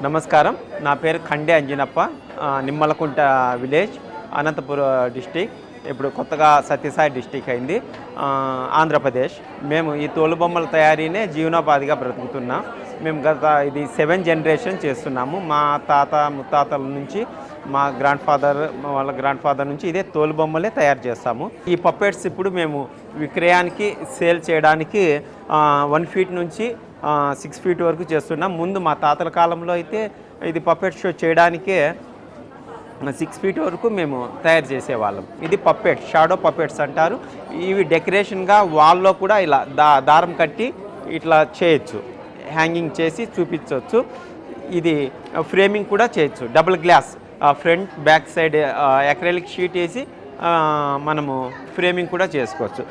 నమస్కారం. నా పేరు ఖండే అంజినప్ప. Nimmalakunta village, Anantapuram district. ఇప్పుడు కొత్తగా సత్యసాయి డిస్టిక్ అయింది, ఆంధ్రప్రదేశ్. మేము ఈ తోలుబొమ్మల తయారీనే జీవనోపాధిగా బ్రతుకుతున్నాం. మేము ఇది 7 జనరేషన్ చేస్తున్నాము. మా తాత ముత్తాతల నుంచి, మా వాళ్ళ గ్రాండ్ ఫాదర్ నుంచి ఇదే తోలుబొమ్మలే తయారు చేస్తాము. ఈ పప్పెట్స్ ఇప్పుడు మేము విక్రయానికి, సేల్ చేయడానికి 1 ఫీట్ నుంచి 6 ఫీట్ వరకు చేస్తున్నాం. ముందు మా తాతల కాలంలో అయితే ఇది పప్పెట్ షో చేయడానికే 6 ఫీట్ వరకు మేము తయారు చేసేవాళ్ళం. ఇది పప్పెట్, షాడో పప్పెట్స్ అంటారు. ఇవి డెకరేషన్గా వాల్లో కూడా ఇలా దారం కట్టి ఇట్లా చేయొచ్చు, హ్యాంగింగ్ చేసి చూపించవచ్చు. ఇది ఫ్రేమింగ్ కూడా చేయొచ్చు. Double glass front back side acrylic sheet వేసి మనము ఫ్రేమింగ్ కూడా చేసుకోవచ్చు.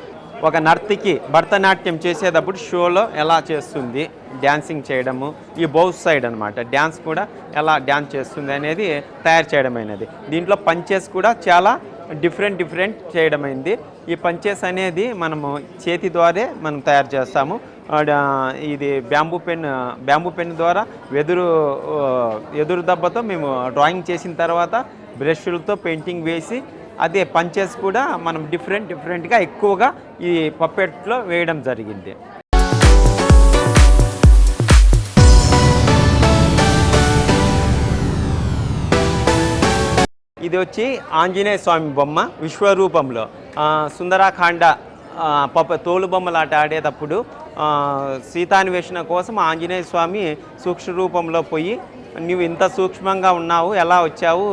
ఒక నర్తకి భరతనాట్యం చేసేటప్పుడు షోలో ఎలా చేస్తుంది, డ్యాన్సింగ్ చేయడము, ఈ బౌత్ సైడ్ అనమాట, డ్యాన్స్ కూడా ఎలా డ్యాన్స్ చేస్తుంది అనేది తయారు చేయడమైనది. దీంట్లో పంచెస్ కూడా చాలా డిఫరెంట్ చేయడమైంది. ఈ పంచెస్ అనేది మనము చేతి ద్వారే మనం తయారు చేస్తాము. ఇది బ్యాంబూ పెన్ ద్వారా ఎదురు దెబ్బతో మేము డ్రాయింగ్ చేసిన తర్వాత బ్రష్లతో పెయింటింగ్ వేసి, అదే పంచెస్ కూడా మనం డిఫరెంట్గా ఎక్కువగా ఈ పప్పెట్లో వేయడం జరిగింది. ఇది వచ్చి ఆంజనేయ స్వామి బొమ్మ విశ్వరూపంలో. సుందరాకాండ తోలు బొమ్మలాట ఆడేటప్పుడు సీతాన్వేషణ కోసం ఆంజనేయ స్వామి సూక్ష్మ రూపంలో పోయి, నువ్వు ఇంత సూక్ష్మంగా ఉన్నావు, ఎలా వచ్చావు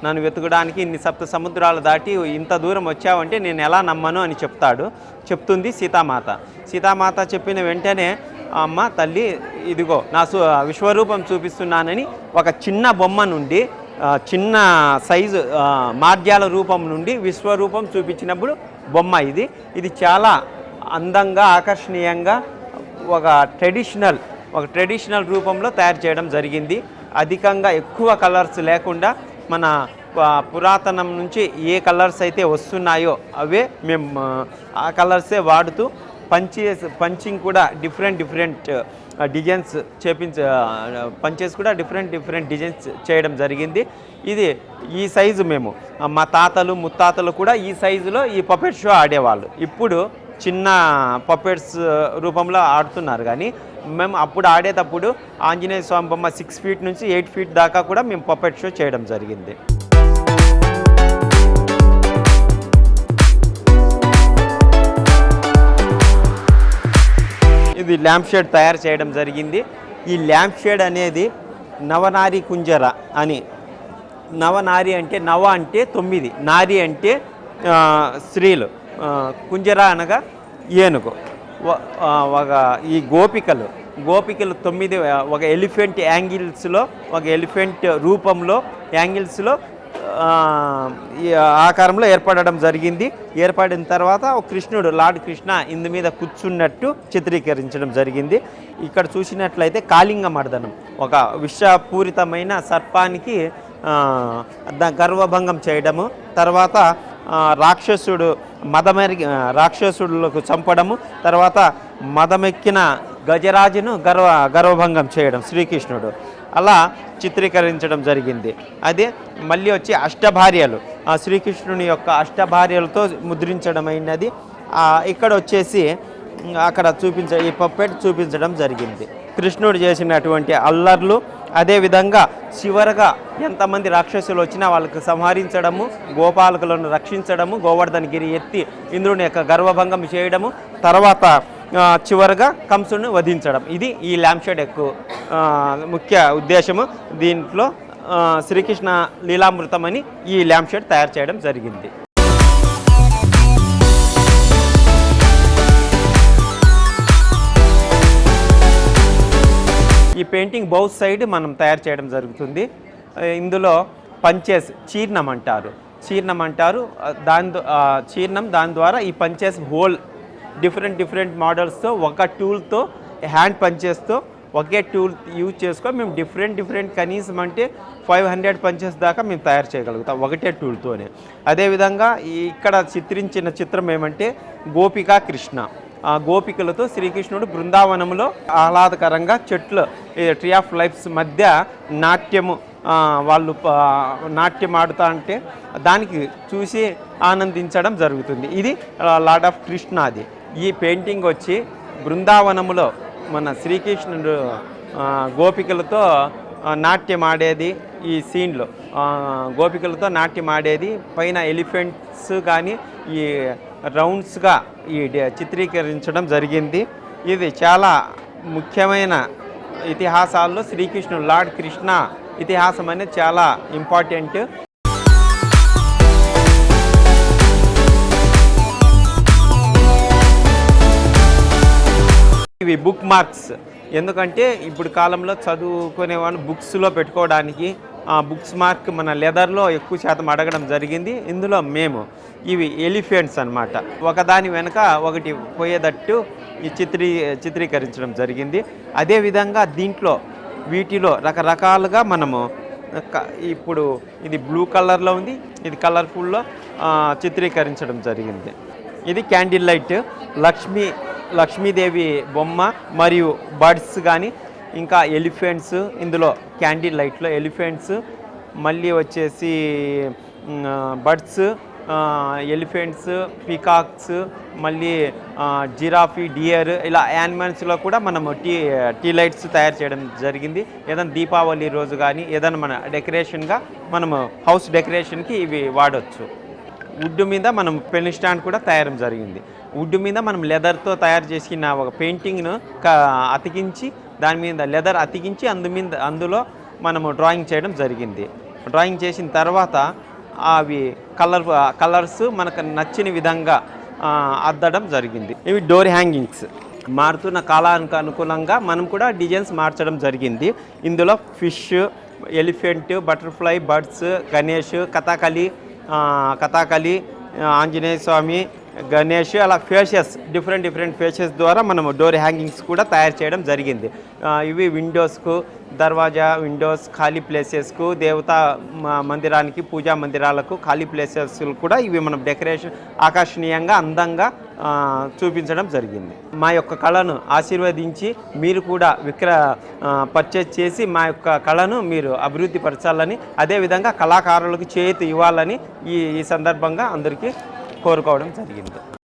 నన్ను వెతకడానికి, ఇన్ని 7 సముద్రాలు దాటి ఇంత దూరం వచ్చావంటే నేను ఎలా నమ్మను అని చెప్తుంది సీతామాత చెప్పిన వెంటనే, అమ్మ తల్లి ఇదిగో నా విశ్వరూపం చూపిస్తున్నానని ఒక చిన్న బొమ్మ నుండి, చిన్న సైజు మార్జాల రూపం నుండి విశ్వరూపం చూపించినప్పుడు బొమ్మ ఇది చాలా అందంగా, ఆకర్షణీయంగా ఒక ట్రెడిషనల్ రూపంలో తయారు చేయడం జరిగింది. అధికంగా ఎక్కువ కలర్స్ లేకుండా మన పురాతనం నుంచి ఏ కలర్స్ అయితే వస్తున్నాయో అవే మేము ఆ కలర్సే వాడుతూ పంచింగ్ కూడా డిఫరెంట్ డిజైన్స్ పంచెస్ కూడా డిఫరెంట్ డిజైన్స్ చేయడం జరిగింది. ఈ సైజు మేము మా తాతలు ముత్తాతలు కూడా ఈ సైజులో ఈ పప్పెట్ షో ఆడేవాళ్ళు. ఇప్పుడు చిన్న పప్పెట్స్ రూపంలో ఆడుతున్నారు, కానీ మేము అప్పుడు ఆడేటప్పుడు ఆంజనేయ స్వామి బొమ్మ 6 ఫీట్ నుంచి 8 ఫీట్ దాకా కూడా మేము పప్పెట్ షో చేయడం జరిగింది. ఇది ల్యాంప్ షేడ్ తయారు చేయడం జరిగింది. ఈ ల్యాంప్ షేడ్ అనేది నవనారి కుంజర అని. నవనారి అంటే నవ అంటే 9, నారి అంటే స్త్రీలు, కుంజర అనగా ఏనుగు. ఈ గోపికలు 9 ఒక ఎలిఫెంట్ యాంగిల్స్లో, ఒక ఎలిఫెంట్ రూపంలో యాంగిల్స్లో ఈ ఆకారంలో ఏర్పడిన తర్వాత ఒక కృష్ణుడు, లార్డ్ కృష్ణ ఇందు మీద కూర్చున్నట్టు చిత్రీకరించడం జరిగింది. ఇక్కడ చూసినట్లయితే కాళింగ మర్దనం, ఒక విషపూరితమైన సర్పానికి గర్వభంగం చేయడము, తర్వాత రాక్షసుడులకు చంపడము, తర్వాత మదమెక్కిన గజరాజును గర్వభంగం చేయడం శ్రీకృష్ణుడు, అలా చిత్రీకరించడం జరిగింది. అదే మళ్ళీ వచ్చి అష్టభార్యలు, శ్రీకృష్ణుని యొక్క అష్టభార్యలతో ముద్రించడమైనది. ఇక్కడ వచ్చేసి అక్కడ ఈ పప్పెట్ చూపించడం జరిగింది. కృష్ణుడు చేసినటువంటి అల్లర్లు, అదేవిధంగా చివరగా ఎంతమంది రాక్షసులు వచ్చినా వాళ్ళకి సంహరించడము, గోపాలకులను రక్షించడము, గోవర్ధనగిరి ఎత్తి ఇంద్రుని యొక్క గర్వభంగం చేయడము, తర్వాత చివరగా కంసుని వధించడం. ఇది ఈ ల్యాంప్ షేడ్ యొక్క ముఖ్య ఉద్దేశము. దీంట్లో శ్రీకృష్ణ లీలామృతం అని ఈ ల్యాంప్ షేడ్ తయారు చేయడం జరిగింది. ఈ పెయింటింగ్ బౌత్ సైడ్ మనం తయారు చేయడం జరుగుతుంది. ఇందులో పంచెస్ చీర్ణం అంటారు. దాని ద్వారా ఈ పంచెస్ హోల్ డిఫరెంట్ మోడల్స్తో, ఒక టూల్తో, హ్యాండ్ పంచెస్తో ఒకే టూల్ యూజ్ చేసుకొని మేము డిఫరెంట్ కనీసం అంటే 500 పంచెస్ దాకా మేము తయారు చేయగలుగుతాం ఒకటే టూల్తోనే. అదేవిధంగా ఇక్కడ చిత్రించిన చిత్రం ఏమంటే గోపికా కృష్ణ. గోపికలతో శ్రీకృష్ణుడు బృందావనంలో ఆహ్లాదకరంగా చెట్లు ట్రీ ఆఫ్ లైఫ్స్ మధ్య నాట్యము వాళ్ళు నాట్యం ఆడుతూ అంటే దానికి చూసి ఆనందించడం జరుగుతుంది. ఇది లార్డ్ ఆఫ్ కృష్ణాది. ఈ పెయింటింగ్ వచ్చి బృందావనములో మన శ్రీకృష్ణుడు గోపికలతో నాట్యం ఆడేది, ఈ సీన్లో గోపికలతో నాట్యం ఆడేది పైన ఎలిఫెంట్స్ కానీ ఈ రౌండ్స్గా ఈ చిత్రీకరించడం జరిగింది. ఇది చాలా ముఖ్యమైన ఇతిహాసాల్లో శ్రీకృష్ణుడు లార్డ్ కృష్ణ ఇతిహాసం అనేది చాలా ఇంపార్టెంట్. ఇవి బుక్ మార్క్స్. ఎందుకంటే ఇప్పుడు కాలంలో చదువుకునే వాళ్ళు బుక్స్లో పెట్టుకోవడానికి బుక్స్ మార్క్ మన లెదర్లో ఎక్కువ శాతం అడగడం జరిగింది. ఇందులో మేము ఇవి ఎలిఫెంట్స్ అన్నమాట, ఒకదాని వెనక ఒకటి పోయేటట్టు చిత్రీకరించడం జరిగింది. అదేవిధంగా దీంట్లో వీటిలో రకరకాలుగా మనము ఇప్పుడు ఇది బ్లూ కలర్లో ఉంది, ఇది కలర్ఫుల్లో చిత్రీకరించడం జరిగింది. ఇది క్యాండిల్ లైట్ లక్ష్మీదేవి బొమ్మ మరియు బర్డ్స్ కానీ ఇంకా ఎలిఫెంట్స్, ఇందులో క్యాండిల్ లైట్లో ఎలిఫెంట్స్, మళ్ళీ వచ్చేసి బర్డ్స్, ఎలిఫెంట్స్, పీకాక్స్, మళ్ళీ జిరాఫీ, డియర్, ఇలా యానిమల్స్లో కూడా మనము టీ లైట్స్ తయారు చేయడం జరిగింది. ఏదైనా దీపావళి రోజు కానీ ఏదైనా మన డెకరేషన్గా మనము హౌస్ డెకరేషన్కి ఇవి వాడవచ్చు. వుడ్ మీద మనం పెన్ స్టాండ్ కూడా తయారు జరిగింది. వుడ్ మీద మనం లెదర్తో తయారు చేసిన ఒక పెయింటింగ్ను అతికించి దాని మీద లెదర్ అతికించి అందులో మనము డ్రాయింగ్ చేయడం జరిగింది. డ్రాయింగ్ చేసిన తర్వాత అవి కలర్స్ మనకు నచ్చిన విధంగా అద్దడం జరిగింది. ఇవి డోర్ హ్యాంగింగ్స్. మారుతున్న కాలానికి అనుకూలంగా మనం కూడా డిజైన్స్ మార్చడం జరిగింది. ఇందులో fish, elephant, butterfly, birds, Ganesh, Kathakali, Anjaneya Swami, Ganesh, అలా ఫేషెస్ డిఫరెంట్ ఫేషెస్ ద్వారా మనము డోర్ హ్యాంగింగ్స్ కూడా తయారు చేయడం జరిగింది. ఇవి విండోస్కు, దర్వాజా విండోస్, ఖాళీ ప్లేసెస్కు, దేవతా మందిరానికి, పూజా మందిరాలకు ఖాళీ ప్లేసెస్ కూడా ఇవి మనం డెకరేషన్ ఆకర్షణీయంగా అందంగా చూపించడం జరిగింది. మా యొక్క కళను ఆశీర్వదించి మీరు కూడా పర్చేజ్ చేసి మా యొక్క కళను మీరు అభివృద్ధి పరచాలని, అదేవిధంగా కళాకారులకు చేతి ఇవ్వాలని ఈ సందర్భంగా అందరికీ కోరుకోవడం జరిగింది.